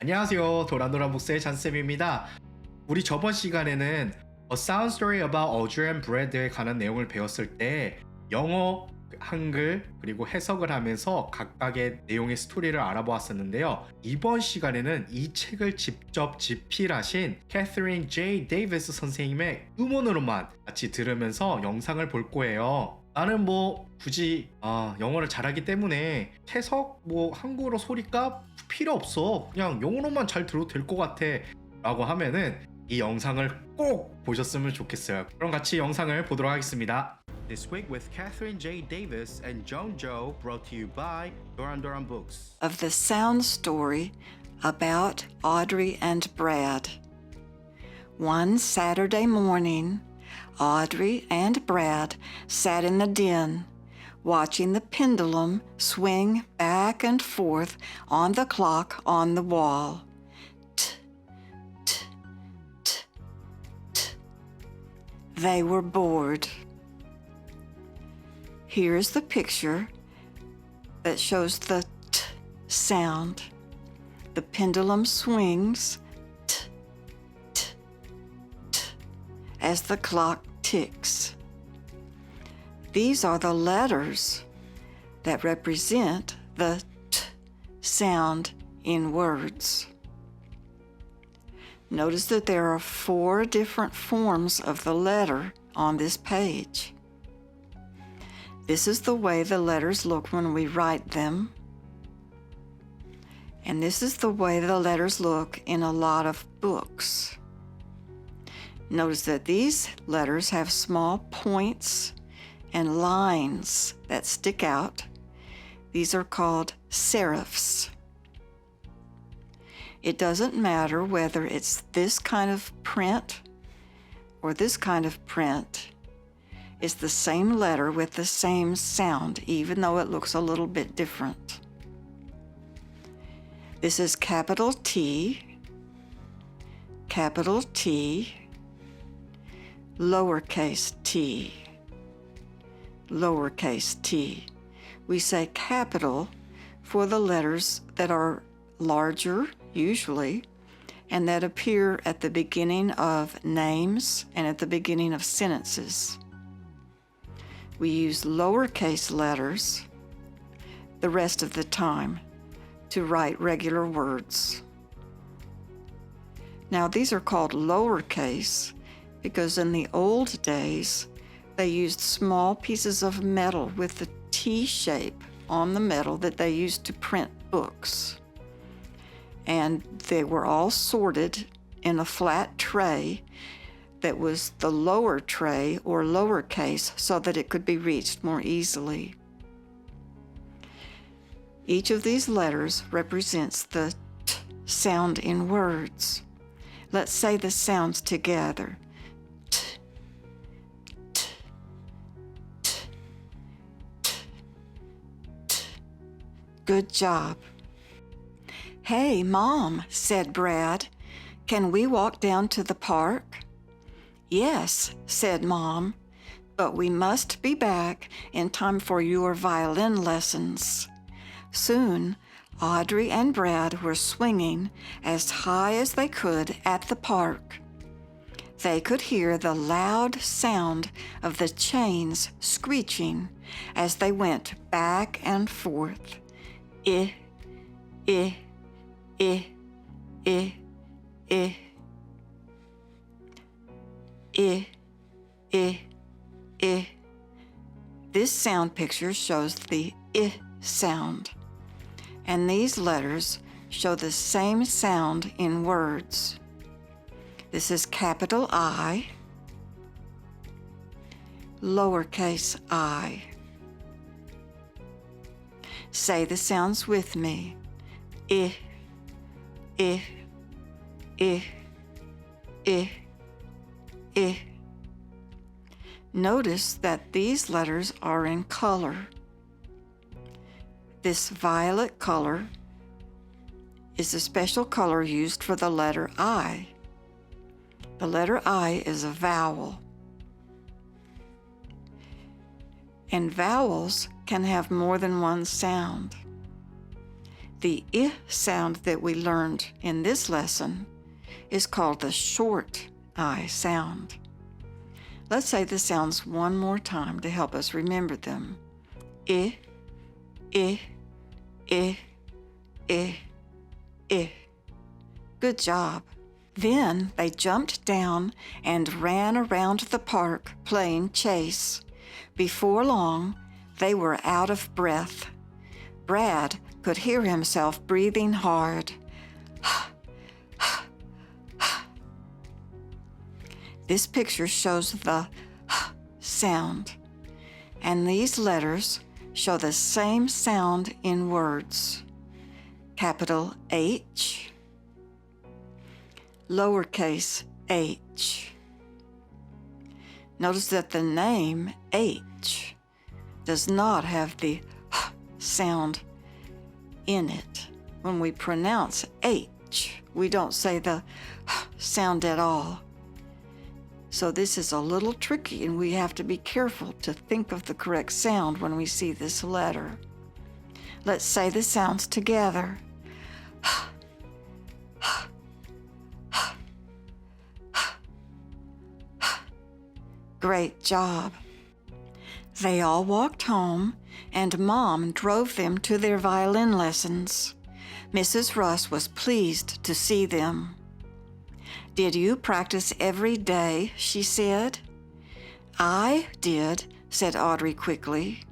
안녕하세요. 도란도란북스의 잔쌤입니다. 우리 저번 시간에는 A Sound Story About Audrey and 브랟드에 관한 내용을 배웠을 때 영어, 한글, 그리고 해석을 하면서 각각의 내용의 스토리를 알아보았었는데요. 이번 시간에는 이 책을 직접 집필하신 Kathryn J 데이비스 선생님의 음원으로만 같이 들으면서 영상을 볼 거예요. 나는 굳이 영어를 잘하기 때문에 해석 한국어로 소리값 필요 없어. 그냥 영어로만 잘 들어도 될 것 같아 라고 하면은 이 영상을 꼭 보셨으면 좋겠어요. 그럼 같이 영상을 보도록 하겠습니다. This week with Kathryn J Davis and Joe brought to you by 도란도란북스. Of the sound story about Audrey and Brad. One Saturday morning, Audrey and Brad sat in the den, watching the pendulum swing back and forth on the clock on the wall. T, t, t, t. They were bored. Here's the picture that shows the t sound. The pendulum swings t, t, t as the clock ticks. These are the letters that represent the t sound in words. Notice that there are 4 different forms of the letter on this page. This is the way the letters look when we write them. And this is the way the letters look in a lot of books. Notice that these letters have small points and lines that stick out. These are called serifs. It doesn't matter whether it's this kind of print or this kind of print. It's the same letter with the same sound, even though it looks a little bit different. This is capital T, lowercase t, lowercase t. We say capital for the letters that are larger, usually, and that appear at the beginning of names and at the beginning of sentences. We use lowercase letters the rest of the time to write regular words. Now, these are called lowercase because in the old days, they used small pieces of metal with the T shape on the metal that they used to print books. And they were all sorted in a flat tray that was the lower tray or lowercase so that it could be reached more easily. Each of these letters represents the t sound in words. Let's say the sounds together. T, t, t, t, t. Good job. Hey, Mom, said Brad. Can we walk down to the park? Yes, said Mom, but we must be back in time for your violin lessons. Soon, Audrey and Brad were swinging as high as they could at the park. They could hear the loud sound of the chains screeching as they went back and forth. I, I, I, I, I. I, I, I. This sound picture shows the I sound, and these letters show the same sound in words. This is capital I, lowercase I. Say the sounds with me. I, I, I, I. I. Notice that these letters are in color. This violet color is a special color used for the letter I. The letter I is a vowel. And vowels can have more than one sound. The I sound that we learned in this lesson is called the short I sound. Let's say the sounds one more time to help us remember them. I, I, I, I, I. Good job. Then they jumped down and ran around the park playing chase. Before long, they were out of breath. Brad could hear himself breathing hard. This picture shows the sound, and these letters show the same sound in words. Capital H, lowercase h. Notice that the name H does not have the sound in it. When we pronounce H, we don't say the sound at all. So this is a little tricky, and we have to be careful to think of the correct sound when we see this letter. Let's say the sounds together. Great job. They all walked home, and Mom drove them to their violin lessons. Mrs. Russ was pleased to see them. Did you practice every day? She said. I did, said Audrey quickly.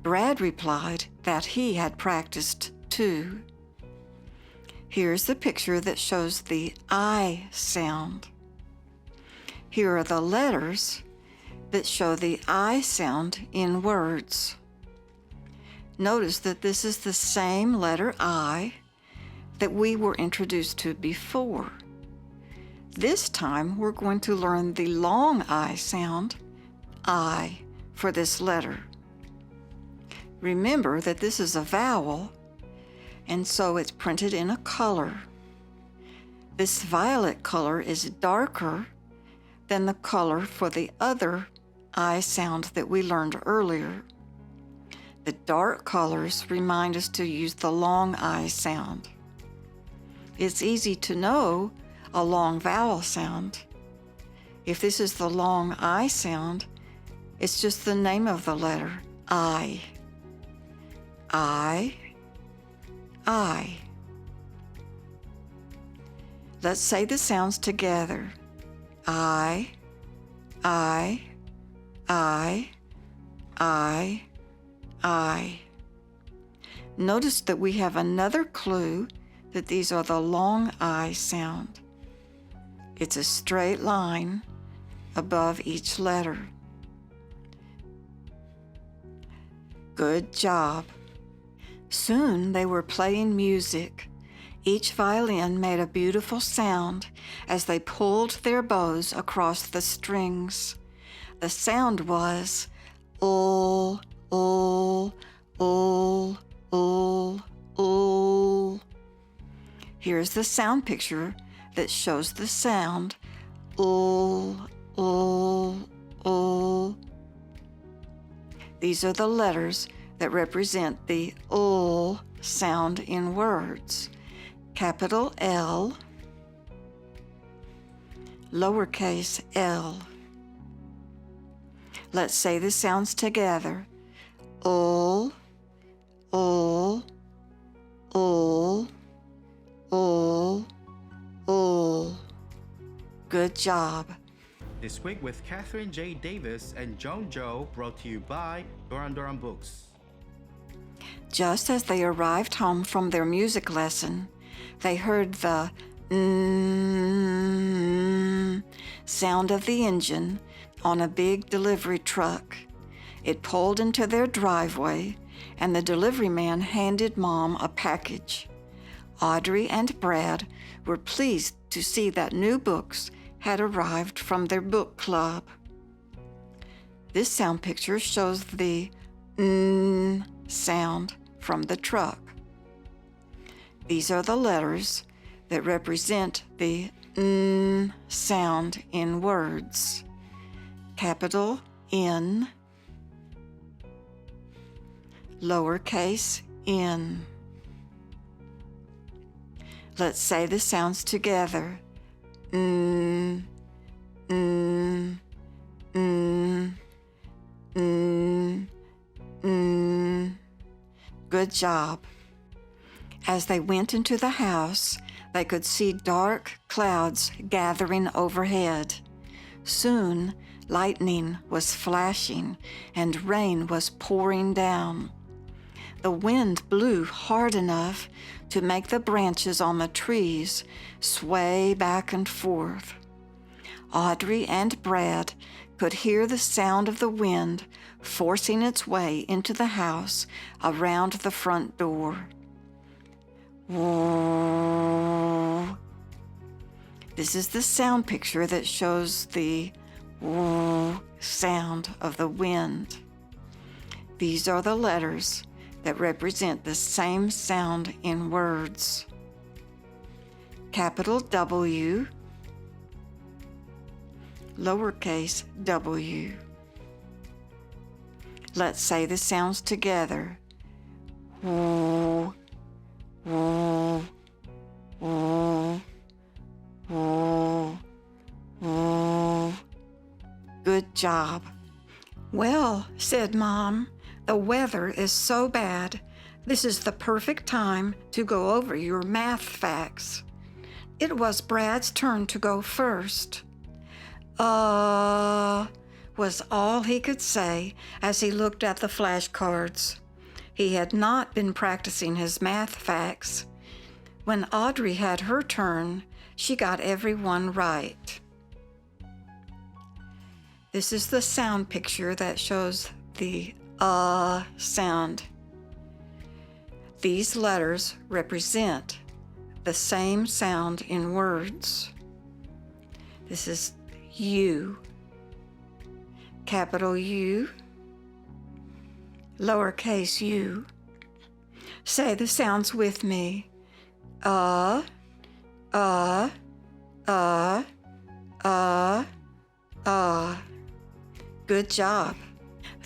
Brad replied that he had practiced too. Here's the picture that shows the I sound. Here are the letters that show the I sound in words. Notice that this is the same letter I that we were introduced to before. This time we're going to learn the long I sound, I, for this letter. Remember that this is a vowel, and so it's printed in a color. This violet color is darker than the color for the other I sound that we learned earlier. The dark colors remind us to use the long I sound. It's easy to know a long vowel sound. If this is the long I sound, it's just the name of the letter, I. I. Let's say the sounds together. I. Notice that we have another clue that these are the long I sound. It's a straight line above each letter. Good job. Soon they were playing music. Each violin made a beautiful sound as they pulled their bows across the strings. The sound was ol, ol, ol, ol, ol. Here's the sound picture that shows the sound ol, ol, ol. These are the letters that represent the ol sound in words. Capital L, lowercase l. Let's say the sounds together. Ol, ol, ol, ol, ol. Good job. This week with Kathryn J. Davis and Jo, brought to you by Dorandoranbooks. Just as they arrived home from their music lesson, they heard the sound of the engine on a big delivery truck. It pulled into their driveway, and the delivery man handed Mom a package. Audrey and Brad were pleased to see that new books had arrived from their book club. This sound picture shows the sound from the truck. These are the letters that represent the sound in words. Capital N, lowercase n. Let's say the sounds together. Mm, mm, mm, mm, mm. Good job. As they went into the house, they could see dark clouds gathering overhead. Soon, lightning was flashing and rain was pouring down. The wind blew hard enough to make the branches on the trees sway back and forth. Audrey and Brad could hear the sound of the wind forcing its way into the house around the front door. Whoa. This is the sound picture that shows the whoa sound of the wind. These are the letters that represent the same sound in words. Capital W, lowercase w. Let's say the sounds together. Whoa, whoa, whoa, whoa, whoa. Good job. Well, said Mom, the weather is so bad. This is the perfect time to go over your math facts. It was Brad's turn to go first. Was all he could say as he looked at the flashcards. He had not been practicing his math facts. When Audrey had her turn, she got everyone right. This is the sound picture that shows the sound. These letters represent the same sound in words. This is U, capital U, lowercase u. Say the sounds with me. Uh. Good job.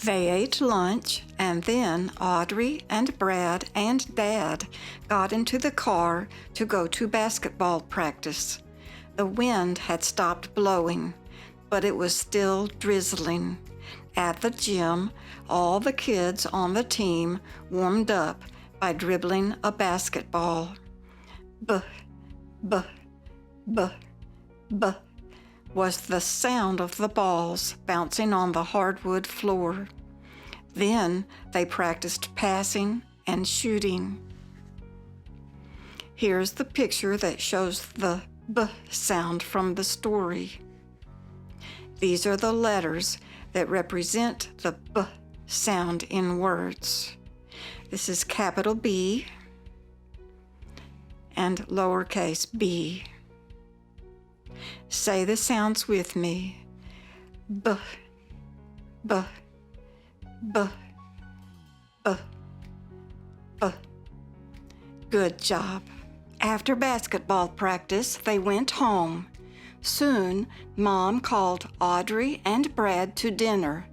They ate lunch, and then Audrey and Brad and Dad got into the car to go to basketball practice. The wind had stopped blowing, but it was still drizzling. At the gym, all the kids on the team warmed up by dribbling a basketball. B, b, b, b was the sound of the balls bouncing on the hardwood floor. Then they practiced passing and shooting. Here's the picture that shows the B sound from the story. These are the letters that represent the B sound in words. This is capital B and lowercase b. Say the sounds with me. B, b, b, b, b. Good job. After basketball practice, they went home. Soon, Mom called Audrey and Brad to dinner.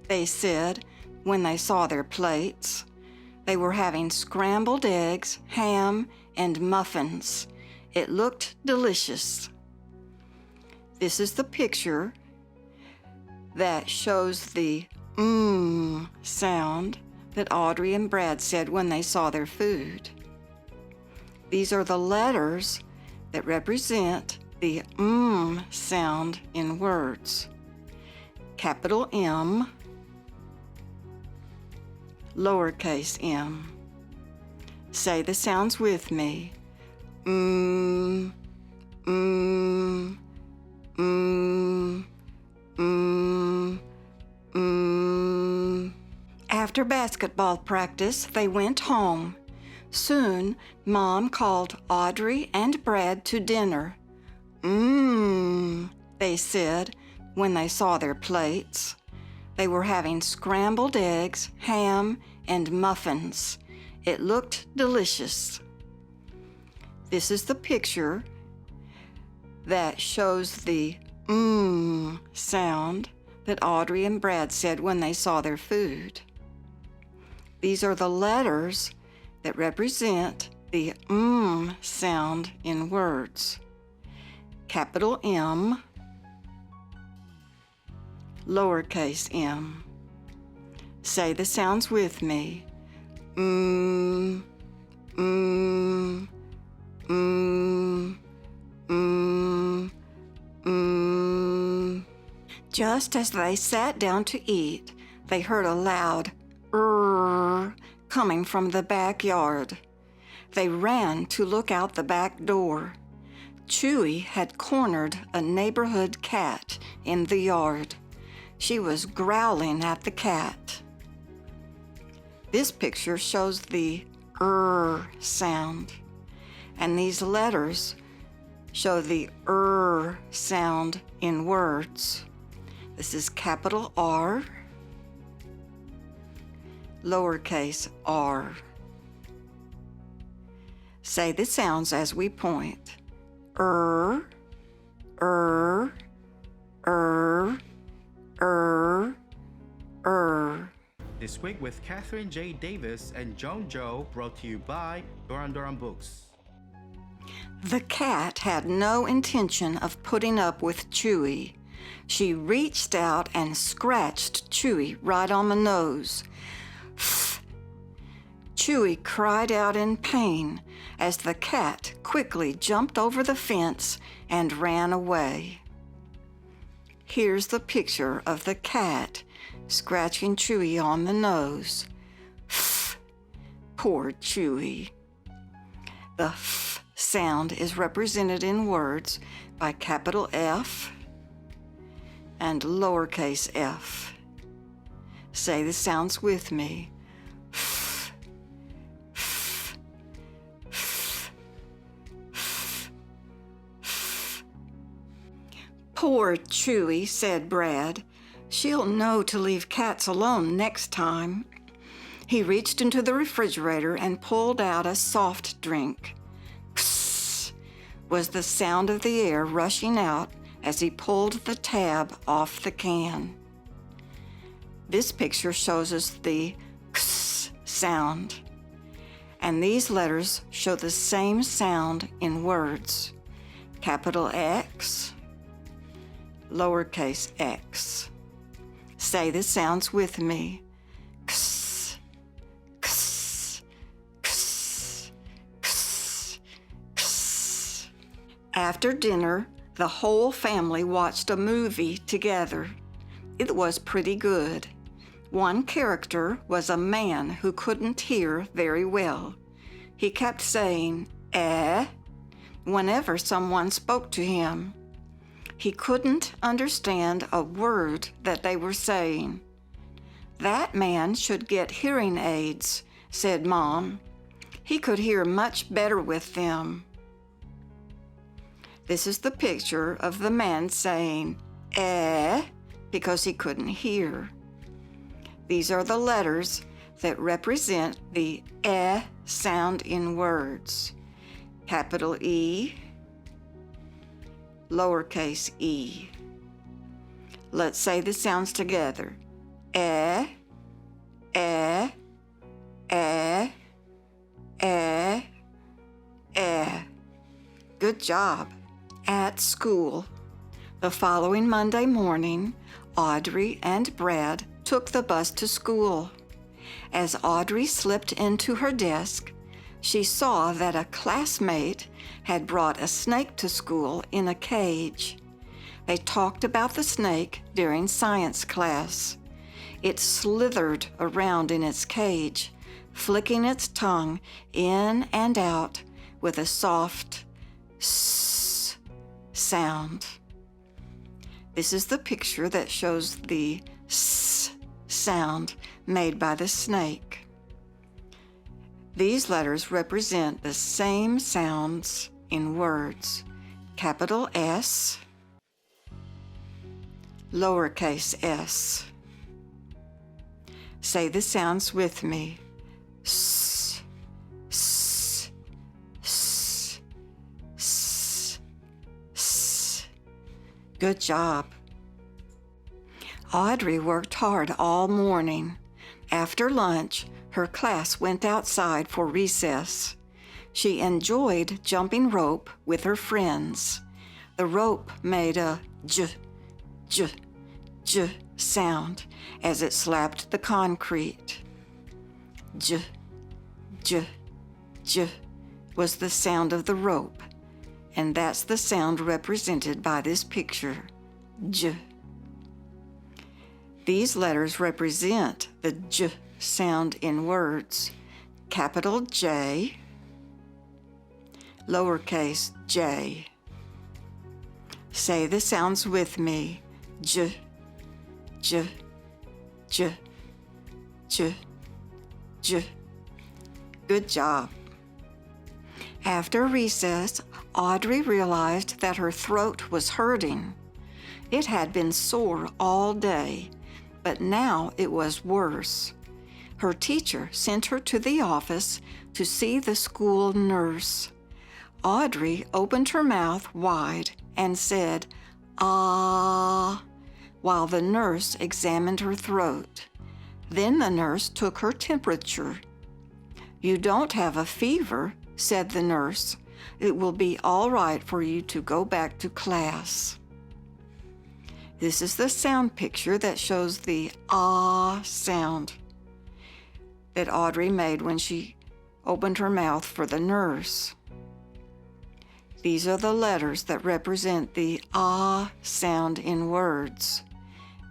They said when they saw their plates. They were having scrambled eggs, ham, and muffins. It looked delicious. This is the picture that shows the sound that Audrey and Brad said when they saw their food. These are the letters that represent the sound in words. Capital M, lowercase m. Say the sounds with me. After basketball practice, they went home. Soon, Mom called Audrey and Brad to dinner. They said when they saw their plates. They were having scrambled eggs, ham, and muffins. It looked delicious. This is the picture that shows the sound that Audrey and Brad said when they saw their food. These are the letters that represent the sound in words. Capital M, lowercase m. Say the sounds with me. Just as they sat down to eat, they heard a loud coming from the backyard. They ran to look out the back door. Chewy had cornered a neighborhood cat in the yard. She was growling at the cat. This picture shows the sound, and these letters show the sound in words. This is capital R, lowercase r. Say the sounds as we point. This week with Kathryn J. Davis and Jo, brought to you by Dorandoran북스. The cat had no intention of putting up with Chewy. She reached out and scratched Chewy right on the nose. Chewy cried out in pain as the cat quickly jumped over the fence and ran away. Here's the picture of the cat scratching Chewy on the nose. Poor Chewy. The sound is represented in words by capital F and lowercase f. Say the sounds with me. Poor Chewy, said Brad. She'll know to leave cats alone next time. He reached into the refrigerator and pulled out a soft drink. Psst was the sound of the air rushing out as he pulled the tab off the can. This picture shows us the sound, and these letters show the same sound in words. Capital X, lowercase x. Say the sounds with me. X, x, x, x, x. After dinner, the whole family watched a movie together. It was pretty good. One character was a man who couldn't hear very well. He kept saying, whenever someone spoke to him. He couldn't understand a word that they were saying. That man should get hearing aids, said Mom. He could hear much better with them. This is the picture of the man saying, because he couldn't hear. These are the letters that represent the sound in words. Capital E, lowercase e. Let's say the sounds together. Good job. At school. The following Monday morning, Audrey and Brad took the bus to school. As Audrey slipped into her desk, she saw that a classmate had brought a snake to school in a cage. They talked about the snake during science class. It slithered around in its cage, flicking its tongue in and out with a soft s sound. This is the picture that shows the s sound made by the snake. These letters represent the same sounds in words. Capital S, lowercase s. Say the sounds with me. S, s, s, s, s. Good job. Audrey worked hard all morning. After lunch, her class went outside for recess. She enjoyed jumping rope with her friends. The rope made a j, j, j sound as it slapped the concrete. J, j, j was the sound of the rope, and that's the sound represented by this picture, j. These letters represent the j sound in words. Capital J, lowercase j. Say the sounds with me. J, j, j, j, j. Good job. After recess, Audrey realized that her throat was hurting. It had been sore all day, but now it was worse. Her teacher sent her to the office to see the school nurse. Audrey opened her mouth wide and said, "Ah," while the nurse examined her throat. Then the nurse took her temperature. "You don't have a fever," said the nurse. "It will be all right for you to go back to class." This is the sound picture that shows the ah sound that Audrey made when she opened her mouth for the nurse. These are the letters that represent the ah sound in words.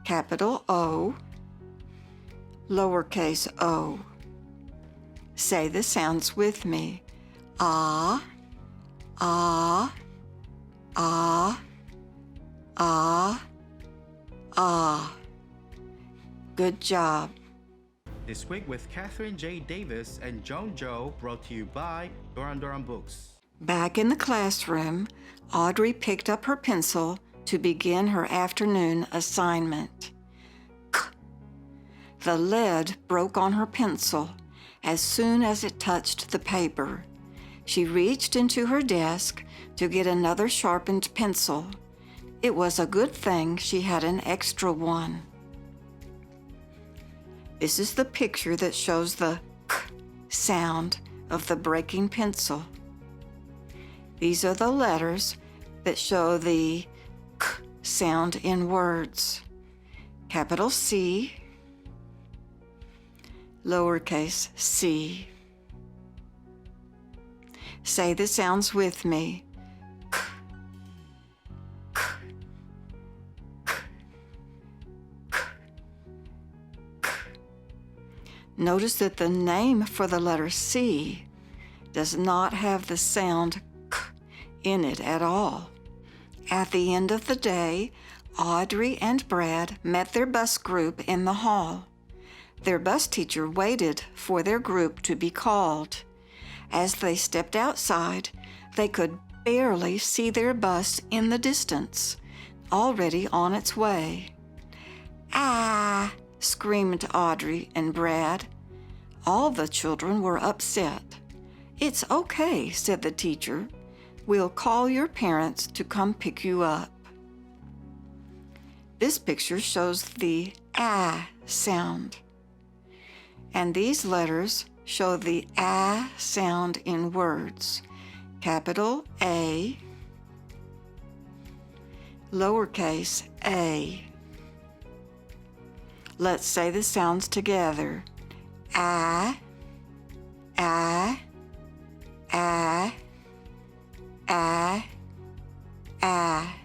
Capital O, lowercase o. Say the sounds with me. Ah, ah, ah, ah, ah. Good job. This week with Kathryn J. Davis and Joan Joe, brought to you by Dorandoranbooks. Back in the classroom, Audrey picked up her pencil to begin her afternoon assignment. K. The lead broke on her pencil as soon as it touched the paper. She reached into her desk to get another sharpened pencil. It was a good thing she had an extra one. This is the picture that shows the k sound of the breaking pencil. These are the letters that show the k sound in words. Capital C, lowercase c. Say the sounds with me. K, k, k, k, k. Notice that the name for the letter C does not have the sound k in it at all. At the end of the day, Audrey and Brad met their bus group in the hall. Their bus teacher waited for their group to be called. As they stepped outside, they could barely see their bus in the distance, already on its way. "Ah!" screamed Audrey and Brad. All the children were upset. "It's okay," said the teacher. "We'll call your parents to come pick you up." This picture shows the ah sound. And these letters show the ah sound in words. Capital A, lowercase a. Let's say the sounds together. Ah, ah, ah, ah, ah.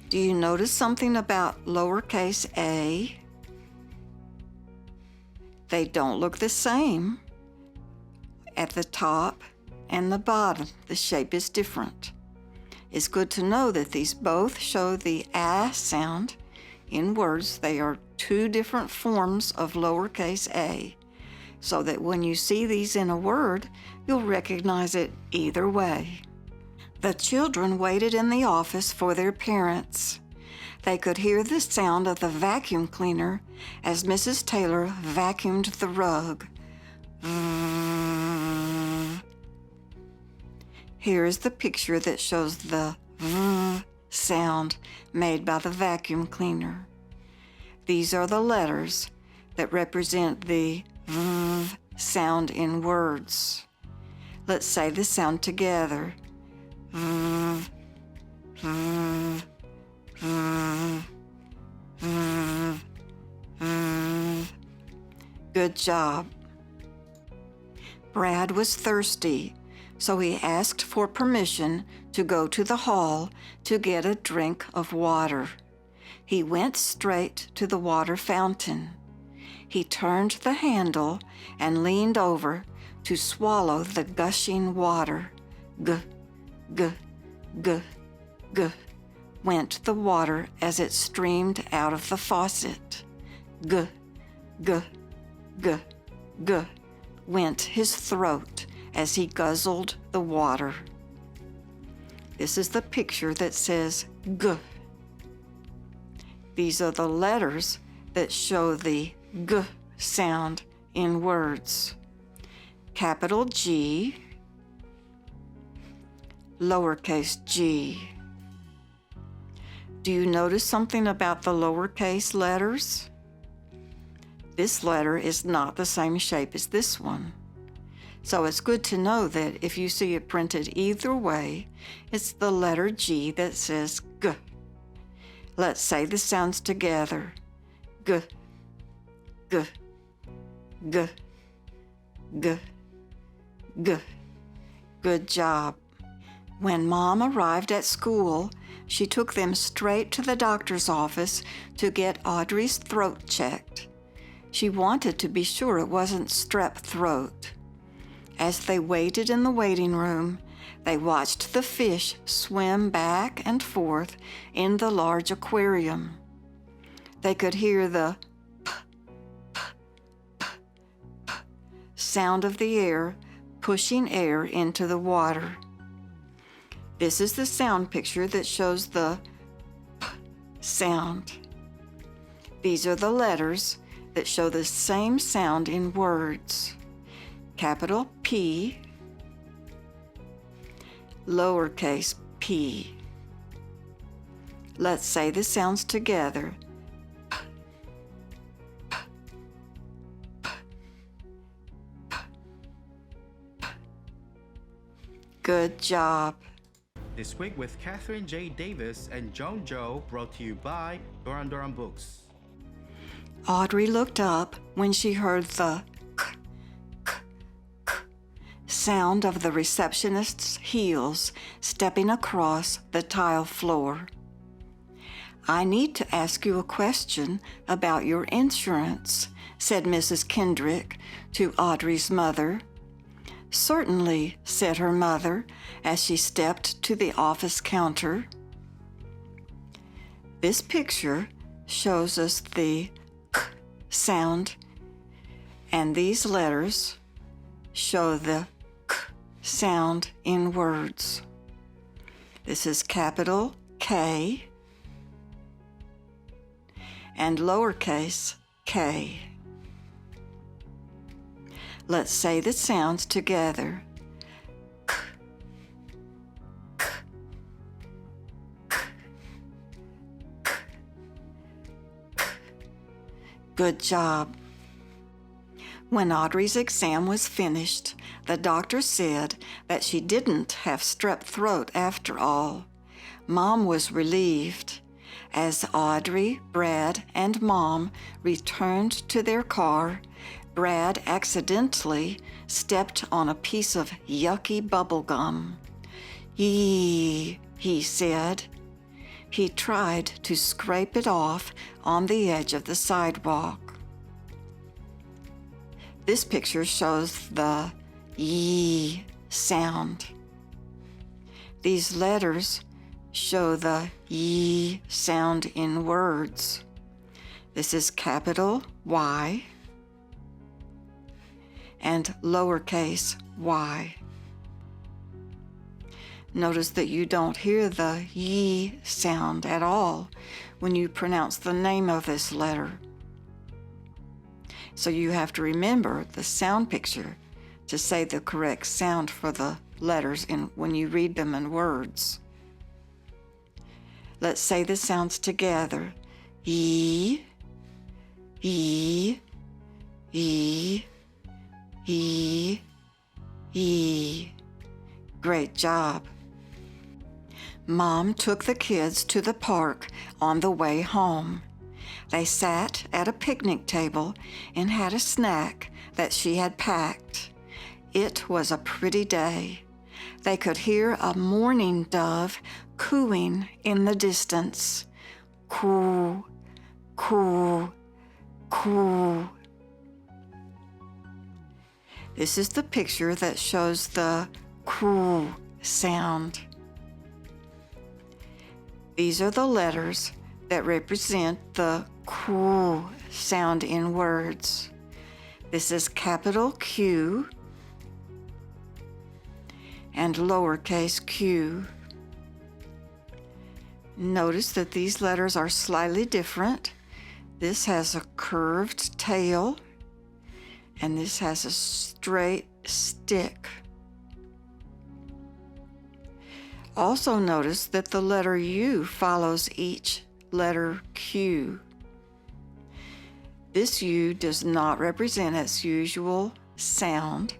Do you notice something about lowercase a? They don't look the same. At the top and the bottom, the shape is different. It's good to know that these both show the ah sound in words. They are two different forms of lowercase a, so that when you see these in a word, you'll recognize it either way. The children waited in the office for their parents. They could hear the sound of the vacuum cleaner as Mrs. Taylor vacuumed the rug. Here is the picture that shows the sound made by the vacuum cleaner. These are the letters that represent the sound in words. Let's say the sound together. Good job. Brad was thirsty, so he asked for permission to go to the hall to get a drink of water. He went straight to the water fountain. He turned the handle and leaned over to swallow the gushing water. G, g, g, g, went the water as it streamed out of the faucet. G, g, g, g, went his throat as he guzzled the water. This is the picture that says G. These are the letters that show the G sound in words. Capital G, lowercase g. Do you notice something about the lowercase letters? This letter is not the same shape as this one. So it's good to know that if you see it printed either way, it's the letter G that says G. Let's say the sounds together. G, G, G, G, G. Good job. When Mom arrived at school, she took them straight to the doctor's office to get Audrey's throat checked. She wanted to be sure it wasn't strep throat. As they waited in the waiting room, they watched the fish swim back and forth in the large aquarium. They could hear the p, p, p, p sound of the air pushing air into the water. This is the sound picture that shows the p sound. These are the letters that show the same sound in words. Capital P, lowercase p. Let's say the sounds together. P, p, p, p, p. Good job. This week with Kathryn J. Davis and Jo, brought to you by Dorandoranbooks. Audrey looked up when she heard the k, k, k sound of the receptionist's heels stepping across the tile floor. I need to ask you a question about your insurance, said Mrs. Kendrick to Audrey's mother. Certainly, said her mother as she stepped to the office counter. This picture shows us the k sound, and these letters show the k sound in words. This is capital K and lowercase k. Let's say the sounds together. K, k, k, k, k. Good job. When Audrey's exam was finished, the doctor said that she didn't have strep throat after all. Mom was relieved. As Audrey, Brad, and Mom returned to their car, Brad accidentally stepped on a piece of yucky bubble gum. Yee, he said. He tried to scrape it off on the edge of the sidewalk. This picture shows the yee sound. These letters show the yee sound in words. This is capital Y and lowercase y. Notice that you don't hear the ye sound at all when you pronounce the name of this letter. So you have to remember the sound picture to say the correct sound for the letters when you read them in words. Let's say the sounds together. Ye, ye, ye, ye, ye. Great job. Mom took the kids to the park on the way home. They sat at a picnic table and had a snack that she had packed. It was a pretty day. They could hear a mourning dove cooing in the distance. Coo, coo, coo. This is the picture that shows the coo sound. These are the letters that represent the coo sound in words. This is capital Q and lowercase q. Notice that these letters are slightly different. This has a curved tail, and this has a straight stick. Also notice that the letter U follows each letter Q. This U does not represent its usual sound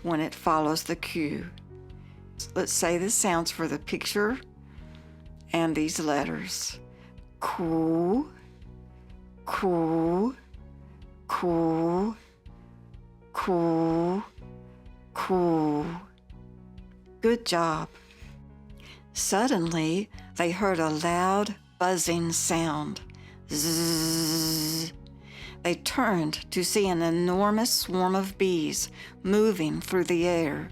when it follows the Q. Let's say the sounds for the picture and these letters. Coo, coo, coo, coo, coo. Good job. Suddenly, they heard a loud buzzing sound. Zzz. They turned to see an enormous swarm of bees moving through the air.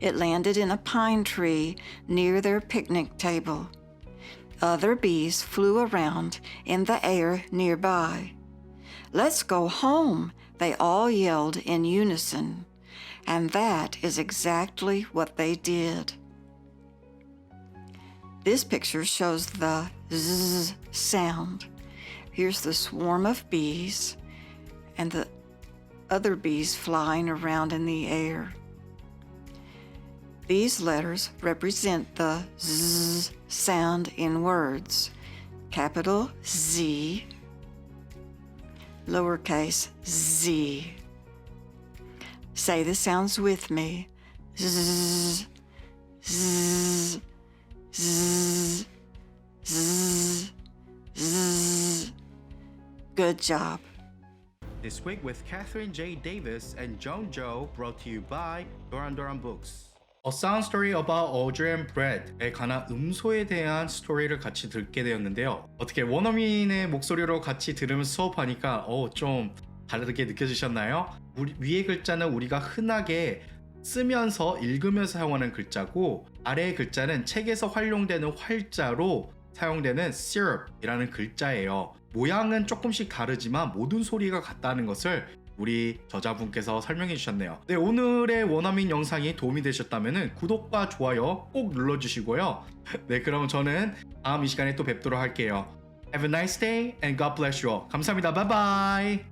It landed in a pine tree near their picnic table. Other bees flew around in the air nearby. "Let's go home," they all yelled in unison. And that is exactly what they did. This picture shows the zzz sound. Here's the swarm of bees and the other bees flying around in the air. These letters represent the zzz sound in words. Capital Z, lowercase z. Say the sounds with me. Zzz, zzz, zzz, zzz, zzz. Good job. This week with Kathryn J. Davis and Jo brought to you by 도란도란북스. A Sound Story About Audrey and Brett에 관한 음소에 대한 스토리를 같이 듣게 되었는데요. 어떻게 원어민의 목소리로 같이 들으면서 수업하니까 좀 다르게 느껴지셨나요? 위의 글자는 우리가 흔하게 쓰면서 읽으면서 사용하는 글자고 아래의 글자는 책에서 활용되는 활자로 사용되는 syrup이라는 글자예요. 모양은 조금씩 다르지만 모든 소리가 같다는 것을 우리 저자분께서 설명해 주셨네요. 네, 오늘의 원어민 영상이 도움이 되셨다면 구독과 좋아요 꼭 눌러주시고요. 네, 그럼 저는 다음 이 시간에 또 뵙도록 할게요. Have a nice day and God bless you all. 감사합니다. 바이바이.